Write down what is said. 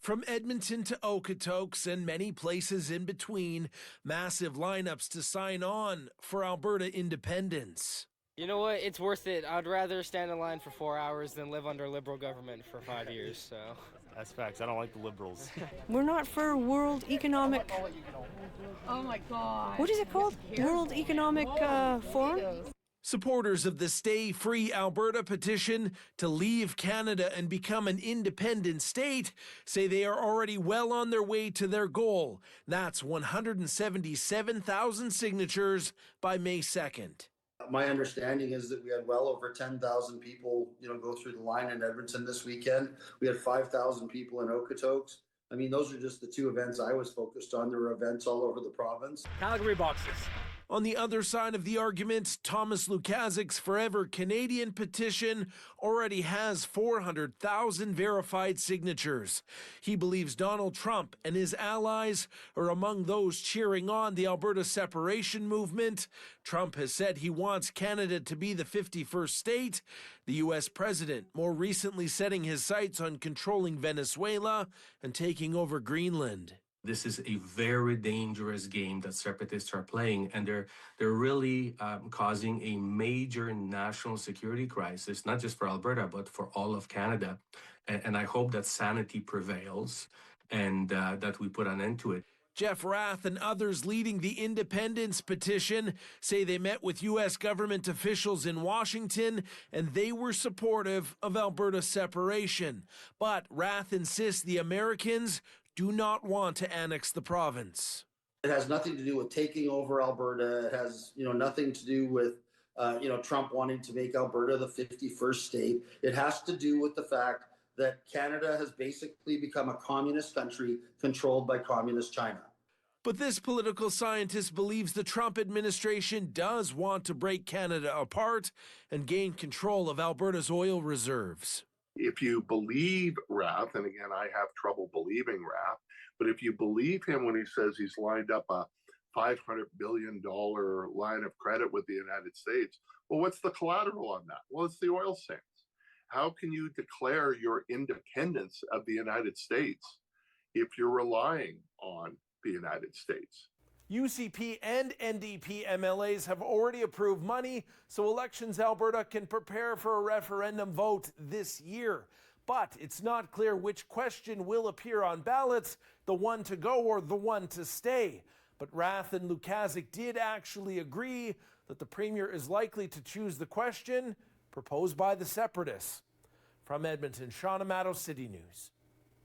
From Edmonton to Okotoks and many places in between, massive lineups to sign on for Alberta independence. You know what? It's worth it. I'd rather stand in line for 4 hours than live under Liberal government for 5 years, so. That's facts. I don't like the Liberals. We're not for World Economic... Oh my God. What is it called? World Economic Forum? Supporters of the Stay Free Alberta petition to leave Canada and become an independent state say they are already well on their way to their goal. That's 177,000 signatures by May 2nd. My understanding is that we had well over 10,000 people, go through the line in Edmonton this weekend. We had 5,000 people in Okotoks. I mean, those are just the two events I was focused on. There were events all over the province. Calgary boxes. On the other side of the argument, Thomas Lukaszik's Forever Canadian petition already has 400,000 verified signatures. He believes Donald Trump and his allies are among those cheering on the Alberta separation movement. Trump has said he wants Canada to be the 51st state. The U.S. president more recently setting his sights on controlling Venezuela and taking over Greenland. This is a very dangerous game that separatists are playing, and they're really causing a major national security crisis, not just for Alberta, but for all of Canada. And I hope that sanity prevails and that we put an end to it. Jeff Rath and others leading the independence petition say they met with U.S. government officials in Washington and they were supportive of Alberta separation. But Rath insists the Americans do not want to annex the province. It has nothing to do with taking over Alberta. It has, nothing to do with, Trump wanting to make Alberta the 51st state. It has to do with the fact that Canada has basically become a communist country controlled by communist China. But this political scientist believes the Trump administration does want to break Canada apart and gain control of Alberta's oil reserves. If you believe Rath, and again, I have trouble believing Rath, but if you believe him when he says he's lined up a $500 billion line of credit with the United States, well, what's the collateral on that? Well, it's the oil sands. How can you declare your independence of the United States if you're relying on the United States? UCP and NDP MLAs have already approved money so Elections Alberta can prepare for a referendum vote this year. But it's not clear which question will appear on ballots, the one to go or the one to stay. But Rath and Lukazik did actually agree that the Premier is likely to choose the question proposed by the separatists. From Edmonton, Sean Amato, City News.